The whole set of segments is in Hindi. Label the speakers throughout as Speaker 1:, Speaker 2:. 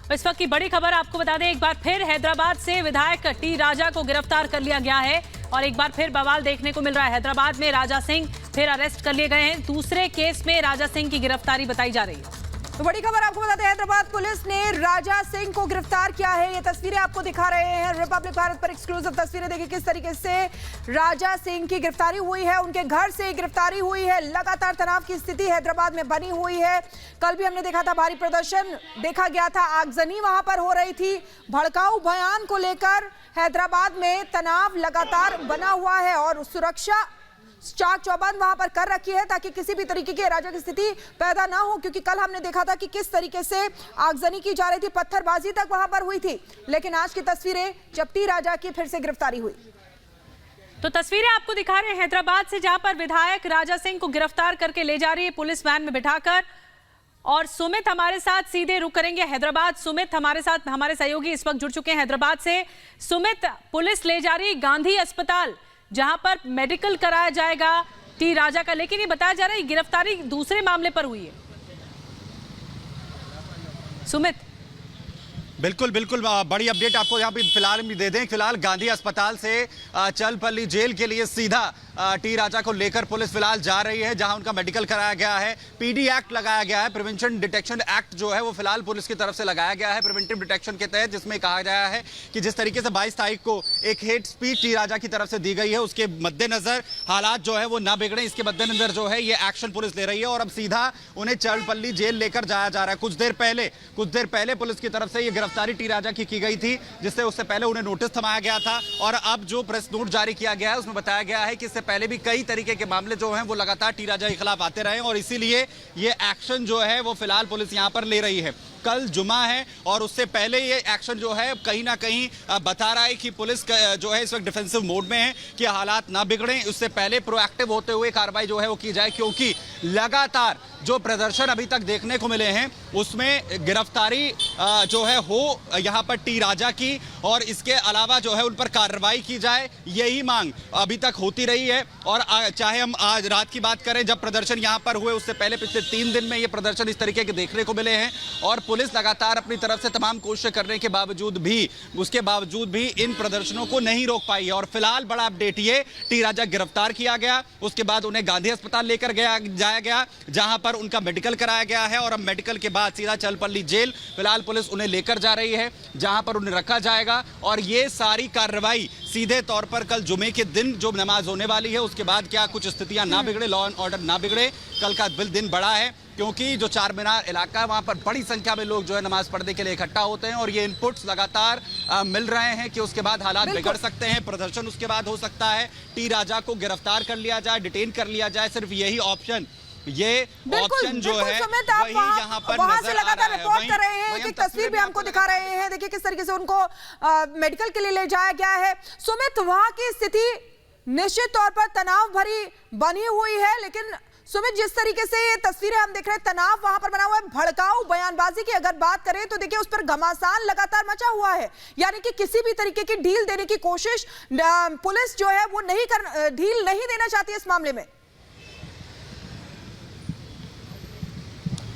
Speaker 1: इस वक्त की बड़ी खबर आपको बता दें, एक बार फिर हैदराबाद से विधायक टी राजा को गिरफ्तार कर लिया गया है और एक बार फिर बवाल देखने को मिल रहा है। हैदराबाद में राजा सिंह फिर अरेस्ट कर लिए गए हैं। दूसरे केस में राजा सिंह की गिरफ्तारी बताई जा रही है।
Speaker 2: तो बड़ी खबर आपको बताते हैं, हैदराबाद पुलिस ने राजा सिंह को गिरफ्तार किया है। ये तस्वीरें आपको दिखा रहे हैं रिपब्लिक भारत पर एक्सक्लूसिव तस्वीरें। देखिए किस तरीके से राजा सिंह की गिरफ्तारी हुई है, उनके घर से गिरफ्तारी हुई है। लगातार तनाव की स्थिति हैदराबाद में बनी हुई है। कल भी हमने देखा था भारी प्रदर्शन देखा गया था, आगजनी वहां पर हो रही थी। भड़काऊ बयान को लेकर हैदराबाद में तनाव लगातार बना हुआ है और सुरक्षा चाक चौबंद वहां पर कर रखी है ताकि किसी भी तरीके की अराजक स्थिति पैदा ना हो, क्योंकि कल हमने देखा था कि किस तरीके से आगजनी की जा रही थी, पत्थरबाजी तक वहां पर हुई थी। लेकिन आज की तस्वीरें जब टी राजा की फिर से गिरफ्तारी हुई।
Speaker 1: तो तस्वीरें आपको दिखा रहे हैं हैदराबाद से, जहां पर विधायक राजा सिंह को गिरफ्तार करके ले जा रही है पुलिस वैन में बिठाकर। और सुमित हमारे साथ सीधे रुक करेंगे हैदराबाद। सुमित हमारे साथ, हमारे सहयोगी इस वक्त जुड़ चुके हैं हैदराबाद से। सुमित, पुलिस ले जा रही है गांधी अस्पताल जहां पर मेडिकल कराया जाएगा टी राजा का, लेकिन ये बताया जा रहा है गिरफ्तारी दूसरे मामले पर हुई है। सुमित।
Speaker 3: बिल्कुल बिल्कुल, बड़ी अपडेट आपको यहाँ पे फिलहाल भी दे दें। फिलहाल गांधी अस्पताल से चलपल्ली जेल के लिए सीधा टी राजा को लेकर पुलिस फिलहाल जा रही है, जहां उनका मेडिकल कराया गया है। पीडी एक्ट लगाया गया है, प्रिवेंशन डिटेक्शन एक्ट जो है वो फिलहाल पुलिस की तरफ से लगाया गया है प्रिवेंटिव डिटेक्शन के तहत, जिसमें कहा गया है कि जिस तरीके से 22 तारीख को एक हेट स्पीच टी राजा की तरफ से दी गई है, उसके मद्देनजर हालात जो है वो ना बिगड़े, इसके मद्देनजर जो है ये एक्शन पुलिस ले रही है और अब सीधा उन्हें चलपल्ली जेल लेकर जाया जा रहा है। कुछ देर पहले पुलिस की तरफ से ये गिरफ्तारी टी राजा की गई थी, जिससे उससे पहले उन्हें नोटिस थमाया गया था। और अब जो प्रेस नोट जारी किया गया है उसमें बताया गया है कि इससे पहले भी कई तरीके के मामले जो हैं वो लगातार टी राजा के खिलाफ आते रहे और इसीलिए ये एक्शन जो है वो फिलहाल पुलिस यहां पर ले रही है। कल जुमा है और उससे पहले ये एक्शन जो है कहीं ना कहीं बता रहा है कि पुलिस जो है इस वक्त डिफेंसिव मोड में है कि हालात ना बिगड़े, उससे पहले प्रोएक्टिव होते हुए कार्रवाई जो है वो की जाए, क्योंकि लगातार जो प्रदर्शन अभी तक देखने को मिले हैं उसमें गिरफ्तारी जो है हो यहाँ पर टी राजा की और इसके अलावा जो है उन पर कार्रवाई की जाए, यही मांग अभी तक होती रही है। और चाहे हम आज रात की बात करें जब प्रदर्शन यहाँ पर हुए, उससे पहले पिछले 3 दिन में ये प्रदर्शन इस तरीके के देखने को मिले हैं और पुलिस लगातार अपनी तरफ से तमाम कोशिश करने के बावजूद भी इन प्रदर्शनों को नहीं रोक पाई है। और फिलहाल बड़ा अपडेट ये, टी राजा गिरफ्तार किया गया, उसके बाद उन्हें गांधी अस्पताल लेकर जाया गया जहां पर उनका मेडिकल कराया गया है और अब मेडिकल के बाद सीधा चलपल्ली जेल फिलहाल पुलिस उन्हें लेकर जा रही है, जहां पर उन्हें रखा जाएगा। और ये सारी कार्रवाई सीधे तौर पर कल जुमे के दिन जो नमाज होने वाली है उसके बाद क्या कुछ स्थितियां ना बिगड़े, लॉ एंड ऑर्डर ना बिगड़े, कल का दिन बड़ा है क्योंकि जो चार मीनार इलाका है वहां पर बड़ी संख्या में लोग जो है नमाज पढ़ने के लिए इकट्ठा होते हैं और ये इनपुट्स लगातार मिल रहे हैं कि उसके बाद हालात बिगड़ सकते हैं, प्रदर्शन उसके बाद हो सकता है, टी राजा को गिरफ्तार कर लिया जाए, डिटेन कर लिया जाए। सिर्फ यही ऑप्शन जो है वही यहाँ पर
Speaker 2: वहां से लगातार रिपोर्ट कर रहे हैं। एक तस्वीर भी हमको दिखा रहे हैं, देखिए किस तरीके से उनको मेडिकल के लिए ले जाया गया है। सुमित, वहां की स्थिति निश्चित तौर पर तनाव भरी बनी हुई है, लेकिन सुमित जिस तरीके से ये तस्वीरें हम देख रहे हैं, तनाव वहां पर बना हुआ है। भड़काऊ बयानबाजी की अगर बात करें तो देखिए उस पर घमासान लगातार मचा हुआ है, यानी कि किसी भी तरीके की ढील देने की कोशिश पुलिस जो है वो ढील नहीं देना चाहती इस मामले में।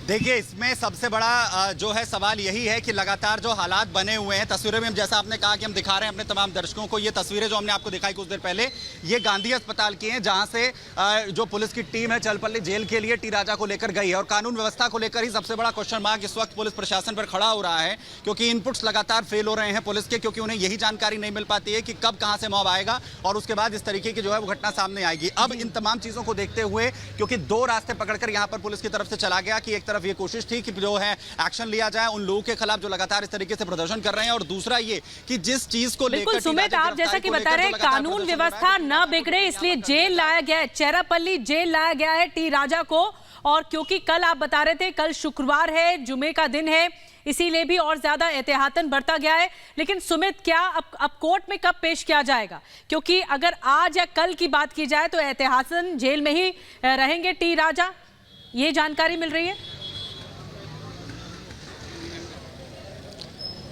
Speaker 3: देखिए इसमें सबसे बड़ा जो है सवाल यही है कि लगातार जो हालात बने हुए हैं, तस्वीरों में जैसा आपने कहा कि हम दिखा रहे हैं अपने तमाम दर्शकों को, ये तस्वीरें जो हमने आपको दिखाई कुछ देर पहले, ये गांधी अस्पताल की हैं जहां से जो पुलिस की टीम है चलपल्ली जेल के लिए टी राजा को लेकर गई है। और कानून व्यवस्था को लेकर ही सबसे बड़ा क्वेश्चन मार्क इस वक्त पुलिस प्रशासन पर खड़ा हो रहा है, क्योंकि इनपुट्स लगातार फेल हो रहे हैं पुलिस के, क्योंकि उन्हें यही जानकारी नहीं मिल पाती है कि कब कहां से मॉब आएगा और उसके बाद इस तरीके की जो है वो घटना सामने आएगी। अब इन तमाम चीजों को देखते हुए, क्योंकि 2 रास्ते पकड़कर यहां पर पुलिस की तरफ से चला गया कि एक तरफ ये कोशिश थी कि जो है एक्शन लिया जाए उन लोगों के खिलाफ जो लगातार इस तरीके से प्रदर्शन कर रहे हैं, और दूसरा ये कि जिस चीज को लेकर
Speaker 1: सुमित, आप जैसा कि बता रहे हैं कानून व्यवस्था न बिगड़े इसलिए जेल लाया गया है, चेरापल्ली जेल लाया गया है टी राजा को। और क्योंकि कल आप बता रहे थे कल शुक्रवार है, जुमे का दिन है, इसीलिए भी और ज्यादा एहतियातन बरता गया है। लेकिन सुमित, क्या अब कोर्ट में कब पेश किया जाएगा? क्योंकि अगर आज या कल की बात की जाए तो एहतियातन जेल में ही रहेंगे टी राजा, ये जानकारी मिल रही है।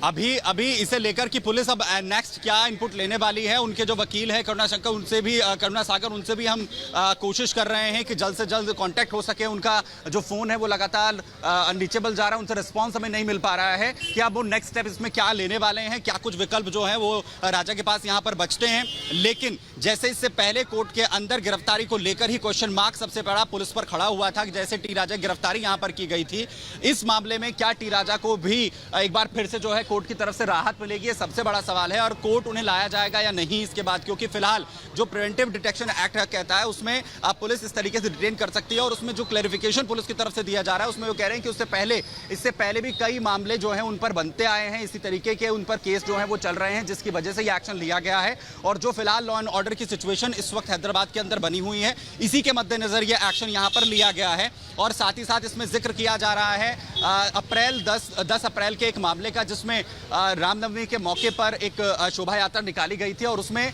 Speaker 3: अभी इसे लेकर कि पुलिस अब नेक्स्ट क्या इनपुट लेने वाली है, उनके जो वकील है करुणा सागर उनसे भी हम कोशिश कर रहे हैं कि जल्द से जल्द कांटेक्ट हो सके। उनका जो फोन है वो लगातार अनरीचेबल जा रहा है, उनसे रिस्पांस हमें नहीं मिल पा रहा है कि अब वो नेक्स्ट स्टेप इसमें क्या लेने वाले हैं, क्या कुछ विकल्प जो है वो राजा के पास यहाँ पर बचते हैं। लेकिन जैसे इससे पहले कोर्ट के अंदर गिरफ्तारी को लेकर ही क्वेश्चन मार्क सबसे बड़ा पुलिस पर खड़ा हुआ था कि जैसे टी राजा की गिरफ्तारी यहाँ पर की गई थी, इस मामले में क्या टी राजा को भी एक बार फिर से जो है कोर्ट की तरफ से राहत मिलेगी, ये सबसे बड़ा सवाल है। और कोर्ट उन्हें लाया जाएगा या नहीं इसके बाद, क्योंकि फिलहाल जो प्रिवेंटिव डिटेक्शन एक्ट कहता है उसमें पुलिस इस तरीके से डिटेन कर सकती है। और उसमें जो क्लैरिफिकेशन पुलिस की तरफ से दिया जा रहा है उसमें वो कह रहे हैं कि इससे पहले भी कई मामले जो हैं उन पर बनते आए हैं, इसी तरीके के उन पर केस जो है वो चल रहे हैं, जिसकी वजह से ये एक्शन लिया गया है। और जो फिलहाल लॉ एंड ऑर्डर की सिचुएशन इस वक्त हैदराबाद के अंदर बनी हुई है, इसी के मद्देनजर ये एक्शन यहाँ पर लिया गया है। और साथ ही साथ इसमें जिक्र किया जा रहा है 10 अप्रैल के एक मामले का, जिसमें रामनवमी के मौके पर एक शोभा यात्रा निकाली गई थी और उसमें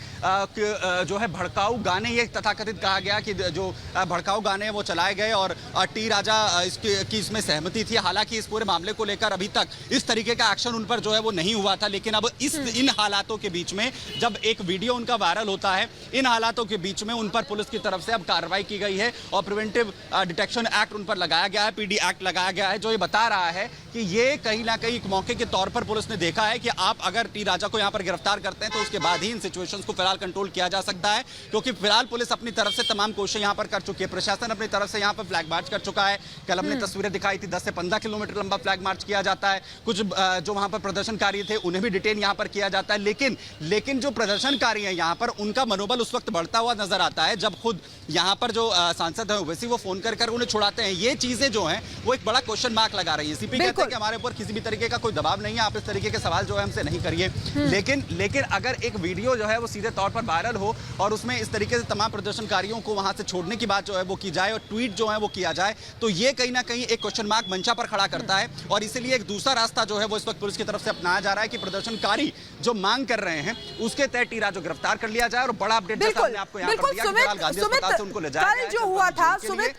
Speaker 3: जो है भड़काऊ गाने, ये तथाकथित कहा गया कि जो भड़काऊ गाने वो चलाए गए और टी राजा की इसमें सहमति थी। हालांकि इस पूरे मामले को लेकर अभी तक इस तरीके का एक्शन उन पर जो है वो नहीं हुआ था, लेकिन अब इन हालातों के बीच में जब एक वीडियो उनका वायरल होता है, इन हालातों के बीच में उन पर पुलिस की तरफ से अब कार्रवाई की गई है और प्रिवेंटिव डिटेक्शन एक्ट उन पर लगाया गया है, पीडी एक्ट लगाया गया है, जो ये बता रहा है कि ये कहीं ना कहीं एक मौके के तौर पर पुलिस ने देखा है कि आप अगर टी राजा को यहाँ पर गिरफ्तार करते हैं तो उसके बाद ही इन सिचुएशंस को फिलहाल कंट्रोल किया जा सकता है। क्योंकि फिलहाल पुलिस अपनी तरफ से तमाम कोशिशें यहाँ पर कर चुकी है, प्रशासन अपनी तरफ से यहाँ पर फ्लैग मार्च कर चुका है। कल हमने तस्वीरें दिखाई थी, 10 से 15 किलोमीटर लंबा फ्लैग मार्च किया जाता है। कुछ जो वहां पर प्रदर्शनकारी थे उन्हें भी डिटेन यहाँ पर किया जाता है, लेकिन जो प्रदर्शनकारी हैं यहाँ पर उनका मनोबल उस वक्त बढ़ता हुआ नजर आता है जब खुद यहाँ पर जो सांसद है वैसे वो फोन कर उन्हें छुड़ाते हैं। ये चीजें जो हैं वो एक बड़ा क्वेश्चन मार्क लगा रही है। सीपी कहते हैं कि हमारे ऊपर किसी भी तरीके का कोई दबाव नहीं है, आप इस तरीके के सवाल जो है हमसे नहीं करिए। लेकिन अगर एक वीडियो जो है वो सीधे तौर पर वायरल हो और उसमें इस तरीके से तमाम प्रदर्शनकारियों को वहां से छोड़ने की बात जो है वो की जाए और ट्वीट जो है वो किया जाए, तो ये कहीं ना कहीं एक क्वेश्चन मार्क मंचा पर खड़ा करता है। और इसीलिए एक दूसरा रास्ता जो है वो इस वक्त पुलिस की तरफ से अपनाया जा रहा है कि प्रदर्शनकारी जो मांग कर रहे हैं उसके तहत टी राजा को गिरफ्तार कर लिया जाए। और बड़ा अपडेट जैसा हमने आपको यहाँ पर दिया कि फिलहाल गांधी अस्पताल से उनको ले जाया गया है।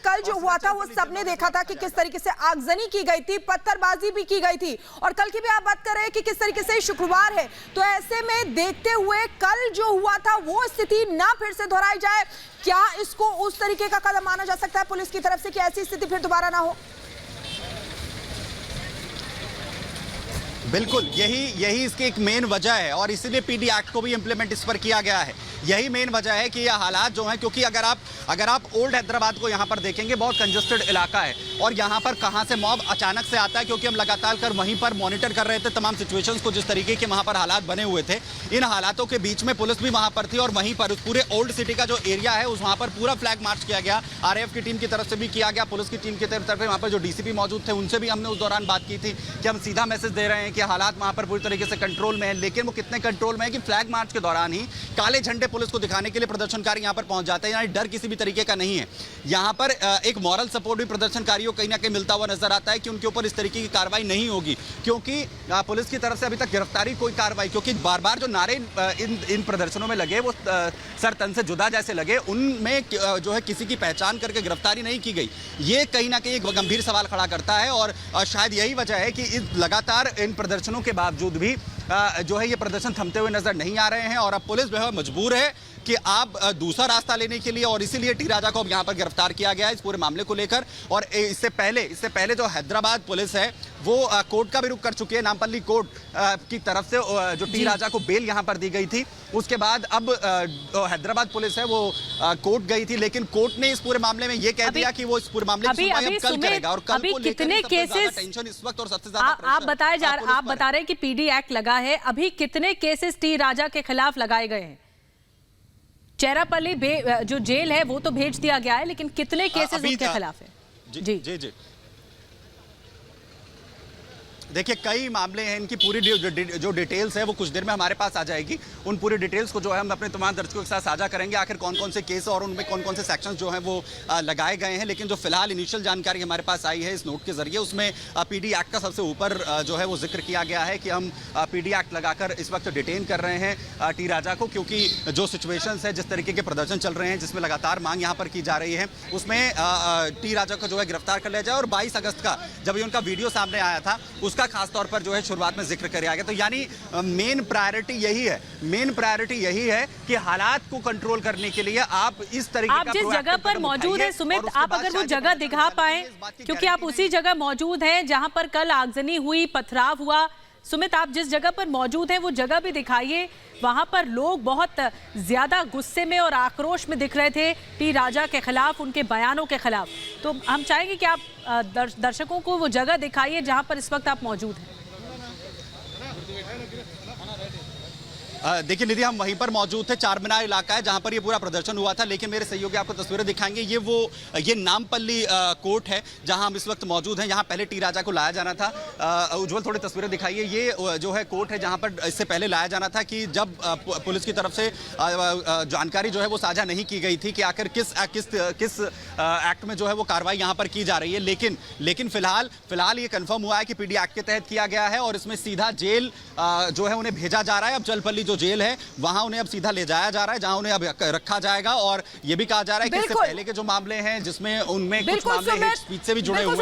Speaker 2: कल जो हुआ था वो सबने देखा था कि किस तरीके से आगजनी की गई थी, पत्थरबाजी भी की गई थी। और कल की भी आप बात कर रहे हैं कि किस तरीके से शुक्रवार है, तो ऐसे में देखते हुए कल जो हुआ था वो स्थिति ना फिर से दोहराई जाए, क्या इसको उस तरीके का कदम माना जा सकता है पुलिस की तरफ से कि ऐसी स्थिति फिर दोबारा ना हो?
Speaker 3: बिल्कुल, यही इसकी एक मेन वजह है और इसीलिए पीडी एक्ट को भी इंप्लीमेंट इस पर किया गया है। यही मेन वजह है कि ये हालात जो हैं, क्योंकि अगर आप ओल्ड हैदराबाद को यहाँ पर देखेंगे, बहुत कंजस्टेड इलाका है और यहाँ पर कहाँ से मॉब अचानक से आता है, क्योंकि हम लगातार वहीं पर मॉनिटर कर रहे थे तमाम सिचुएशंस को, जिस तरीके के वहाँ पर हालात बने हुए थे। इन हालातों के बीच में पुलिस भी वहाँ पर थी और वहीं पर उस पूरे ओल्ड सिटी का जो एरिया है उस वहाँ पर पूरा फ्लैग मार्च किया गया, आरएएफ की टीम की तरफ से भी किया गया, पुलिस की टीम की तरफ से वहाँ पर जो डीसीपी मौजूद थे उनसे भी हमने उस दौरान बात की थी कि हम सीधा मैसेज दे रहे हैं कि हालात वहाँ पर पूरी तरीके से कंट्रोल में है। लेकिन वो कितने कंट्रोल में है कि फ्लैग मार्च के दौरान ही काले झंडे पुलिस को दिखाने के लिए प्रदर्शनकारी यहाँ पर पहुंच जाते हैं, यानी डर किसी भी तरीके का नहीं है। यहाँ पर एक मॉरल सपोर्ट भी प्रदर्शनकारियों को कहीं ना कहीं मिलता हुआ नजर आता है कि उनके ऊपर इस तरीके की कार्रवाई नहीं होगी, क्योंकि पुलिस की तरफ से अभी तक गिरफ्तारी कोई कार्रवाई, क्योंकि बार बार जो नारे इन प्रदर्शनों में लगे वो सर तन से जुदा जैसे लगे, उनमें जो है किसी की पहचान करके गिरफ्तारी नहीं की गई। ये कहीं ना कहीं एक गंभीर सवाल खड़ा करता है और शायद यही वजह है कि लगातार इन प्रदर्शनों के बावजूद भी जो है ये प्रदर्शन थमते हुए नजर नहीं आ रहे हैं और अब पुलिस जो है मजबूर है कि आप दूसरा रास्ता लेने के लिए, और इसीलिए टी राजा को अब यहाँ पर गिरफ्तार किया गया है इस पूरे मामले को लेकर। और इससे पहले जो हैदराबाद पुलिस है वो कोर्ट का भी रुख कर चुकी है, नामपल्ली कोर्ट की तरफ से जो टी राजा को बेल यहाँ पर दी गई थी। उसके बाद अब हैदराबाद पुलिस है वो कोर्ट गई थी, लेकिन कोर्ट ने इस पूरे मामले में ये कह दिया कि वो इस पूरे मामले की सुनवाई अब कल करेगा। और कल को
Speaker 1: कितने केसेस
Speaker 3: टेंशन इस वक्त और सबसे ज्यादा
Speaker 1: आप बता रहे हैं कि पीडी एक्ट लगा है, अभी कितने केसेस टी राजा के खिलाफ लगाए गए हैं? चेरापल्ली जो जेल है वो तो भेज दिया गया है, लेकिन कितने केसेस उनके खिलाफ है?
Speaker 3: जी देखिए, कई मामले हैं, इनकी पूरी जो डिटेल्स है वो कुछ देर में हमारे पास आ जाएगी। उन पूरी डिटेल्स को जो है हम अपने तमाम दर्शकों के साथ साझा करेंगे, आखिर कौन कौन से केस और उनमें कौन कौन से सेक्शंस जो हैं वो लगाए गए हैं। लेकिन जो फिलहाल इनिशियल जानकारी हमारे पास आई है इस नोट के जरिए, उसमें पीडी एक्ट का सबसे ऊपर जो है वो जिक्र किया गया है कि हम पीडी एक्ट लगाकर इस वक्त डिटेन कर रहे हैं टी राजा को, क्योंकि जो सिचुएशंस है, जिस तरीके के प्रदर्शन चल रहे हैं जिसमें लगातार मांग यहाँ पर की जा रही है, उसमें टी राजा को जो है गिरफ्तार कर लिया जाए। और 22 अगस्त का जब ये उनका वीडियो सामने आया था उसके उसका खासतौर पर जो है शुरुआत में जिक्र किया गया। तो यानी मेन प्रायोरिटी यही है कि हालात को कंट्रोल करने के लिए आप इस तरीके
Speaker 1: आप जिस जगह पर मौजूद है सुमित, आप अगर वो जगह दिखा पाए, क्योंकि आप उसी जगह मौजूद हैं जहां पर कल आगजनी हुई, पथराव हुआ। सुमित, आप जिस जगह पर मौजूद हैं वो जगह भी दिखाइए। वहां पर लोग बहुत ज्यादा गुस्से में और आक्रोश में दिख रहे थे टी राजा के खिलाफ, उनके बयानों के खिलाफ। तो हम चाहेंगे कि आप दर्शकों को वो जगह दिखाइए जहां पर इस वक्त आप मौजूद हैं।
Speaker 3: देखिए निधि, हम वहीं पर मौजूद थे। चार मीनार इलाका है जहां पर ये पूरा प्रदर्शन हुआ था, लेकिन मेरे सहयोगी आपको तस्वीरें दिखाएंगे। ये नामपल्ली कोर्ट है जहां हम इस वक्त मौजूद हैं। यहां पहले टी राजा को लाया जाना था। उज्जवल, थोड़ी तस्वीरें दिखाइए। ये जो है कोर्ट है जहां पर इससे पहले लाया जाना था कि जब पुलिस की तरफ से जानकारी जो है वो साझा नहीं की गई थी कि आखिर किस एक्ट में जो है वो कार्रवाई यहाँ पर की जा रही है। लेकिन फिलहाल ये कंफर्म हुआ है कि पीडी एक्ट के तहत किया गया है और इसमें सीधा जेल जो है उन्हें भेजा जा रहा है। अब जलपल्ली जो जेल है वहां उन्हें अब सीधा ले जाया जा रहा है, जहां उन्हें अब रखा जाएगा। और ये भी कहा जा रहा है कि इससे पहले के जो मामले हैं जिसमें उनमें कुछ मामले हेट स्पीच से भी जुड़े हुए हैं।